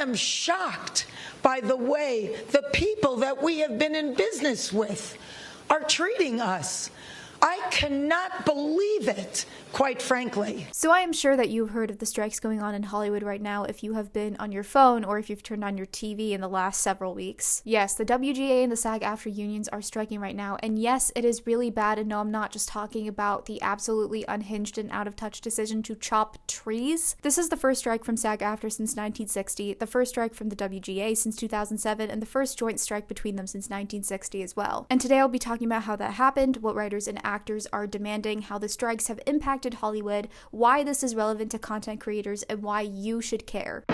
am shocked by the way the people that we have been in business with are treating us. I cannot believe it, quite frankly. So I am sure that you've heard of the strikes going on in Hollywood right now if you have been on your phone or if you've turned on your TV in the last several weeks. Yes, the WGA and the SAG-AFTRA unions are striking right now, and yes, it is really bad, and no, I'm not just talking about the absolutely unhinged and out-of-touch decision to chop trees. This is the first strike from SAG-AFTRA since 1960, the first strike from the WGA since 2007, and the first joint strike between them since 1960 as well. And today I'll be talking about how that happened, what writers and actors are demanding, how the strikes have impacted Hollywood, why this is relevant to content creators, and why you should care.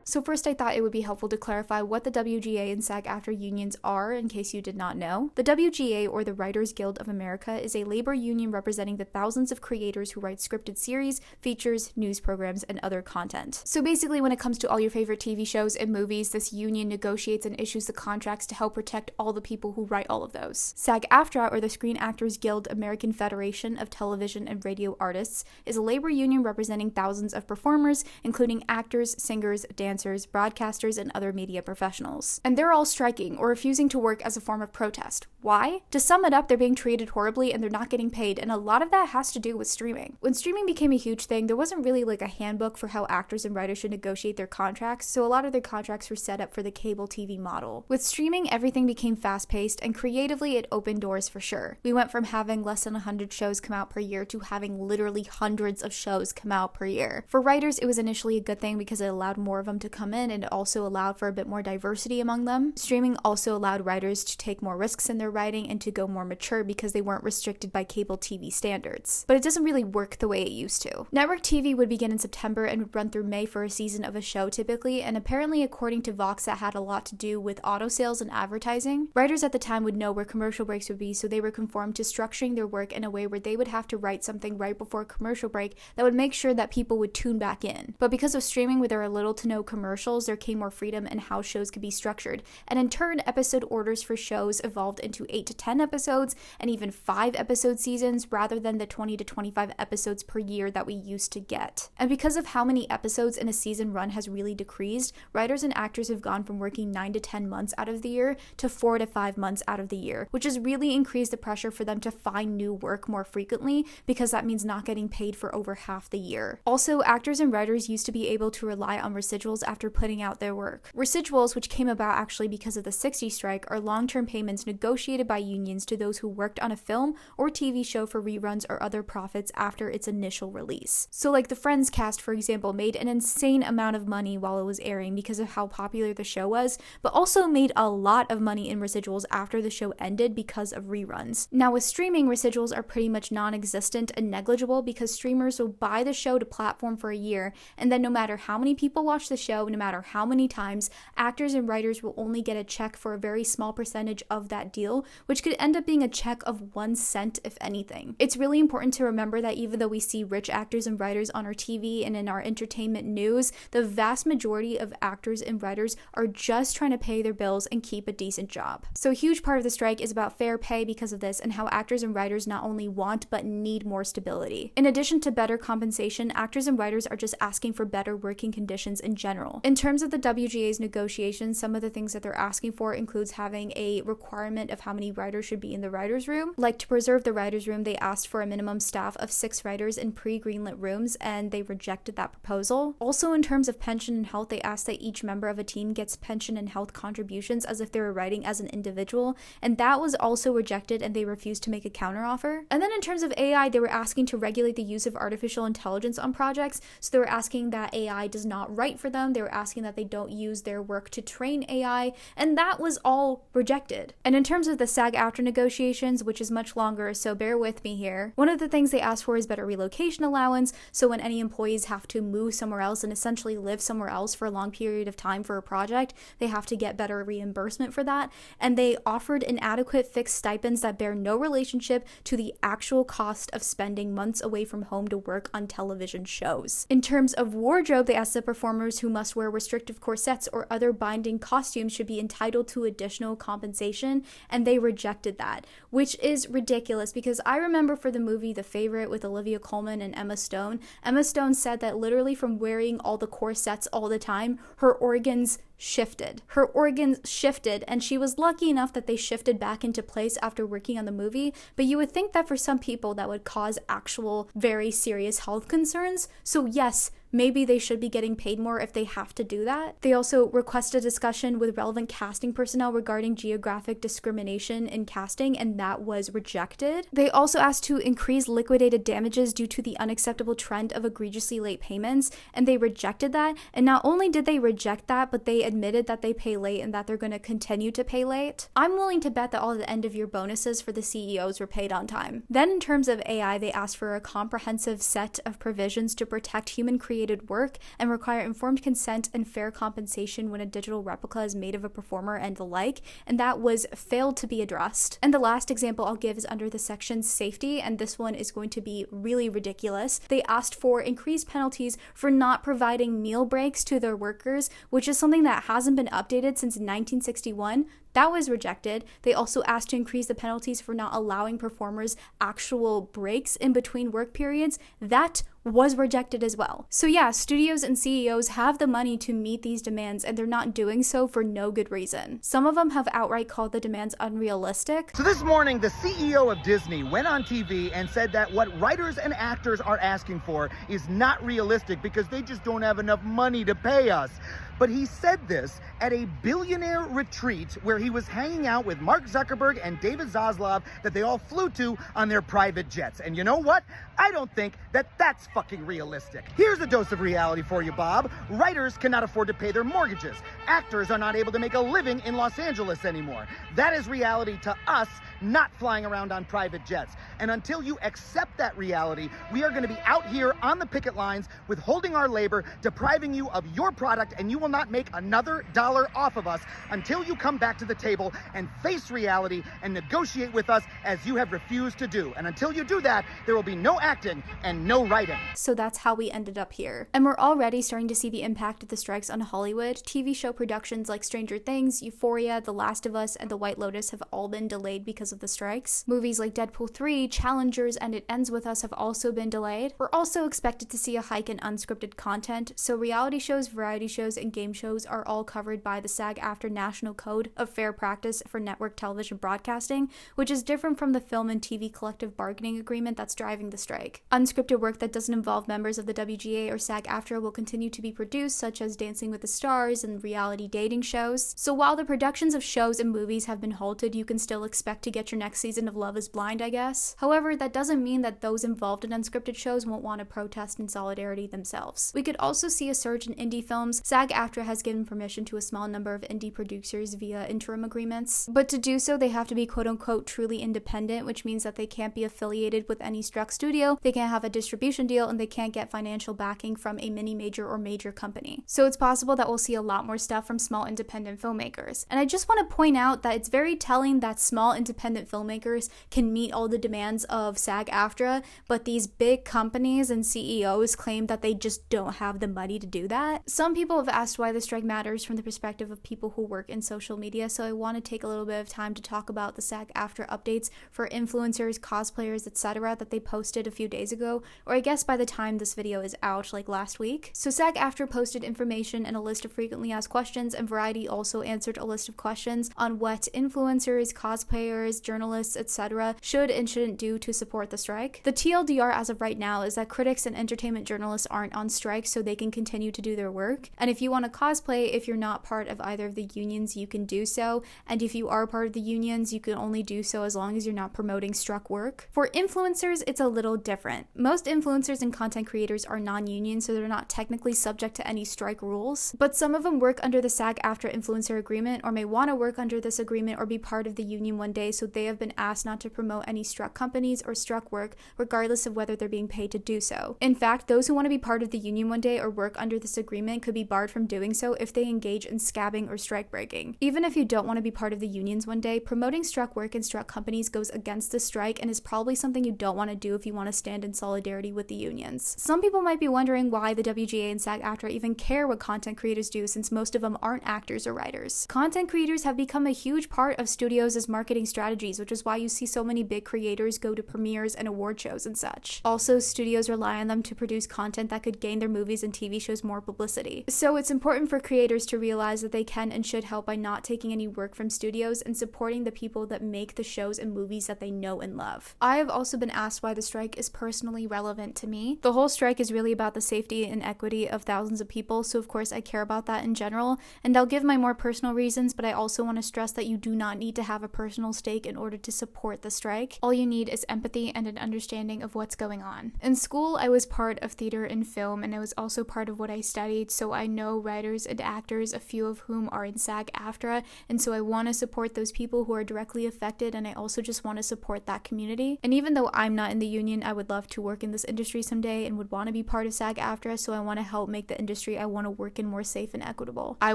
So first, I thought it would be helpful to clarify what the WGA and SAG-AFTRA unions are, in case you did not know. The WGA, or the Writers Guild of America, is a labor union representing the thousands of creators who write scripted series, features, news programs, and other content. So basically, when it comes to all your favorite TV shows and movies, this union negotiates and issues the contracts to help protect all the people who write all of those. SAG-AFTRA, or the Screen Actors Guild American Federation of Television and Radio Artists, is a labor union representing thousands of performers, including actors, singers, dancers, broadcasters, and other media professionals. And they're all striking or refusing to work as a form of protest. Why? To sum it up, they're being treated horribly and they're not getting paid, and a lot of that has to do with streaming. When streaming became a huge thing, there wasn't really like a handbook for how actors and writers should negotiate their contracts, so a lot of their contracts were set up for the cable TV model. With streaming, everything became fast-paced, and creatively it opened doors for sure. We went from having less than 100 shows come out per year to having literally hundreds of shows come out per year. For writers, it was initially a good thing because it allowed more of them to come in, and it also allowed for a bit more diversity among them. Streaming also allowed writers to take more risks in their writing and to go more mature because they weren't restricted by cable TV standards. But it doesn't really work the way it used to. Network TV would begin in September and would run through May for a season of a show typically, and apparently according to Vox that had a lot to do with auto sales and advertising. Writers at the time would know where commercial breaks would be, so they were conformed to structuring their work in a way where they would have to write something right before a commercial break that would make sure that people would tune back in. But because of streaming where there are little to no commercials, there came more freedom in how shows could be structured, and in turn episode orders for shows evolved into 8 to 10 episodes and even 5 episode seasons rather than the 20 to 25 episodes per year that we used to get. And because of how many episodes in a season run has really decreased, writers and actors have gone from working 9 to 10 months out of the year to 4 to 5 months out of the year, which has really increased the pressure for them to find new work more frequently because that means not getting paid for over half the year. Also, actors and writers used to be able to rely on residuals after putting out their work. Residuals, which came about actually because of the '60s strike, are long-term payments negotiated by unions to those who worked on a film or TV show for reruns or other profits after its initial release. So like the Friends cast, for example, made an insane amount of money while it was airing because of how popular the show was, but also made a lot of money in residuals after the show ended because of reruns. Now with streaming, residuals are pretty much non-existent and negligible because streamers will buy the show to platform for a year, and then no matter how many people watch the show, no matter how many times, actors and writers will only get a check for a very small percentage of that deal, which could end up being a check of 1 cent if anything. It's really important to remember that even though we see rich actors and writers on our TV and in our entertainment news, the vast majority of actors and writers are just trying to pay their bills and keep a decent job. So a huge part of the strike is about fair pay because of this and how actors and writers not only want but need more stability. In addition to better compensation, actors and writers are just asking for better working conditions in general. In terms of the WGA's negotiations, some of the things that they're asking for includes having a requirement of how many writers should be in the writer's room. Like to preserve the writer's room, they asked for a minimum staff of 6 writers in pre-greenlit rooms, and they rejected that proposal. Also, in terms of pension and health, they asked that each member of a team gets pension and health contributions as if they were writing as an individual, and that was also rejected, and they refused to make a counteroffer. And then in terms of AI, they were asking to regulate the use of artificial intelligence on projects, so they were asking that AI does not write for them, they were asking that they don't use their work to train AI, and that was all rejected. And in terms of the SAG-AFTRA negotiations, which is much longer, so bear with me here, one of the things they asked for is better relocation allowance, so when any employees have to move somewhere else and essentially live somewhere else for a long period of time for a project, they have to get better reimbursement for that, and they offered inadequate fixed stipends that bear no relationship to the actual cost of spending months away from home to work on television shows. In terms of wardrobe, they asked the performers who must must wear restrictive corsets or other binding costumes should be entitled to additional compensation, and they rejected that, which is ridiculous because I remember for the movie The Favorite with Olivia Colman and Emma Stone said that literally from wearing all the corsets all the time, her organs shifted. Her organs shifted, and she was lucky enough that they shifted back into place after working on the movie, but you would think that for some people that would cause actual very serious health concerns. So yes, maybe they should be getting paid more if they have to do that. They also requested a discussion with relevant casting personnel regarding geographic discrimination in casting, and that was rejected. They also asked to increase liquidated damages due to the unacceptable trend of egregiously late payments, and they rejected that. And not only did they reject that, but they admitted that they pay late and that they're going to continue to pay late. I'm willing to bet that all the end-of-year bonuses for the CEOs were paid on time. Then in terms of AI, they asked for a comprehensive set of provisions to protect human-created work and require informed consent and fair compensation when a digital replica is made of a performer and the like, and that was failed to be addressed. And the last example I'll give is under the section safety, and this one is going to be really ridiculous. They asked for increased penalties for not providing meal breaks to their workers, which is something that hasn't been updated since 1961. That was rejected. They also asked to increase the penalties for not allowing performers actual breaks in between work periods. That was rejected as well. So yeah, studios and CEOs have the money to meet these demands, and they're not doing so for no good reason. Some of them have outright called the demands unrealistic. So this morning, the CEO of Disney went on TV and said that what writers and actors are asking for is not realistic because they just don't have enough money to pay us. But he said this at a billionaire retreat where he was hanging out with Mark Zuckerberg and David Zaslav that they all flew to on their private jets. And you know what? I don't think that that's fucking realistic. Here's a dose of reality for you, Bob. Writers cannot afford to pay their mortgages. Actors are not able to make a living in Los Angeles anymore. That is reality to us, not flying around on private jets. And until you accept that reality, we are going to be out here on the picket lines withholding our labor, depriving you of your product, and you will not make another dollar off of us until you come back to the table and face reality and negotiate with us as you have refused to do. And until you do that, there will be no acting and no writing. So that's how we ended up here. And we're already starting to see the impact of the strikes on Hollywood. TV show productions like Stranger Things, Euphoria, The Last of Us, and The White Lotus have all been delayed because of the strikes. Movies like Deadpool 3, Challengers, and It Ends With Us have also been delayed. We're also expected to see a hike in unscripted content, so reality shows, variety shows, and game shows are all covered by the SAG-AFTRA National Code of Fair Practice for Network Television Broadcasting, which is different from the Film and TV Collective Bargaining Agreement that's driving the strike. Unscripted work that doesn't involve members of the WGA or SAG-AFTRA will continue to be produced, such as Dancing with the Stars and reality dating shows. So while the productions of shows and movies have been halted, you can still expect to get your next season of Love is Blind, I guess. However, that doesn't mean that those involved in unscripted shows won't want to protest in solidarity themselves. We could also see a surge in indie films. SAG-AFTRA has given permission to a small number of indie producers via interim agreements, but to do so, they have to be quote-unquote truly independent, which means that they can't be affiliated with any struck studio, they can't have a distribution deal, and they can't get financial backing from a mini major or major company. So it's possible that we'll see a lot more stuff from small independent filmmakers. And I just want to point out that it's very telling that small independent filmmakers can meet all the demands of SAG-AFTRA, but these big companies and CEOs claim that they just don't have the money to do that. Some people have asked why the strike matters from the perspective of people who work in social media, so I want to take a little bit of time to talk about the SAG-AFTRA updates for influencers, cosplayers, etc. that they posted a few days ago, or I guess by the time this video is out, like last week. So SAG-AFTRA posted information and a list of frequently asked questions, and Variety also answered a list of questions on what influencers, cosplayers, journalists, etc. should and shouldn't do to support the strike. The TLDR as of right now is that critics and entertainment journalists aren't on strike, so they can continue to do their work. And if you want to cosplay, if you're not part of either of the unions, you can do so. And if you are part of the unions, you can only do so as long as you're not promoting struck work. For influencers, it's a little different. Most influencers and content creators are non-union, so they're not technically subject to any strike rules. But some of them work under the SAG-AFTRA influencer agreement, or may want to work under this agreement or be part of the union one day, so so they have been asked not to promote any struck companies or struck work, regardless of whether they're being paid to do so. In fact, those who want to be part of the union one day or work under this agreement could be barred from doing so if they engage in scabbing or strike breaking. Even if you don't want to be part of the unions one day, promoting struck work and struck companies goes against the strike and is probably something you don't want to do if you want to stand in solidarity with the unions. Some people might be wondering why the WGA and SAG-AFTRA even care what content creators do, since most of them aren't actors or writers. Content creators have become a huge part of studios' marketing strategies, which is why you see so many big creators go to premieres and award shows and such. Also, studios rely on them to produce content that could gain their movies and TV shows more publicity. So it's important for creators to realize that they can and should help by not taking any work from studios and supporting the people that make the shows and movies that they know and love. I have also been asked why the strike is personally relevant to me. The whole strike is really about the safety and equity of thousands of people, so of course I care about that in general, and I'll give my more personal reasons, but I also want to stress that you do not need to have a personal stake in order to support the strike. All you need is empathy and an understanding of what's going on. In school, I was part of theater and film, and it was also part of what I studied, so I know writers and actors, a few of whom are in SAG-AFTRA, and so I want to support those people who are directly affected, and I also just want to support that community. And even though I'm not in the union, I would love to work in this industry someday and would want to be part of SAG-AFTRA, so I want to help make the industry I want to work in more safe and equitable. I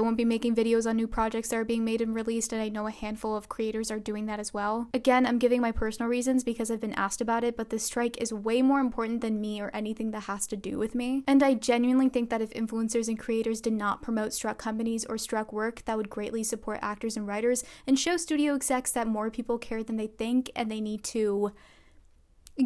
won't be making videos on new projects that are being made and released, and I know a handful of creators are doing that as well. Again, I'm giving my personal reasons because I've been asked about it, but this strike is way more important than me or anything that has to do with me. And I genuinely think that if influencers and creators did not promote struck companies or struck work, that would greatly support actors and writers and show studio execs that more people care than they think and they need to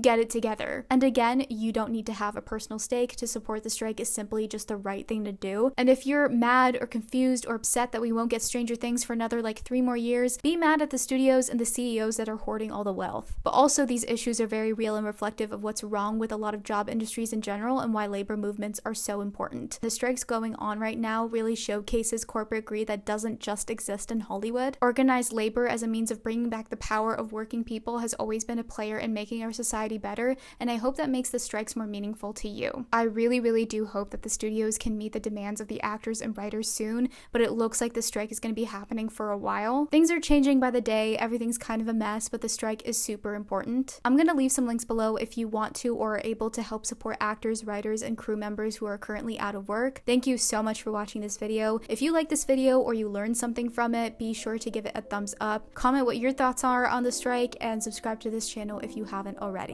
get it together. And again, you don't need to have a personal stake to support the strike. Is simply just the right thing to do. And if you're mad or confused or upset that we won't get Stranger Things for another 3 more years, be mad at the studios and the CEOs that are hoarding all the wealth. But also, these issues are very real and reflective of what's wrong with a lot of job industries in general and why labor movements are so important. The strikes going on right now really showcases corporate greed that doesn't just exist in Hollywood. Organized labor as a means of bringing back the power of working people has always been a player in making our society better, and I hope that makes the strikes more meaningful to you. I really do hope that the studios can meet the demands of the actors and writers soon, but it looks like the strike is going to be happening for a while. Things are changing by the day, everything's kind of a mess, but the strike is super important. I'm going to leave some links below if you want to or are able to help support actors, writers, and crew members who are currently out of work. Thank you so much for watching this video. If you like this video or you learned something from it, be sure to give it a thumbs up, comment what your thoughts are on the strike, and subscribe to this channel if you haven't already.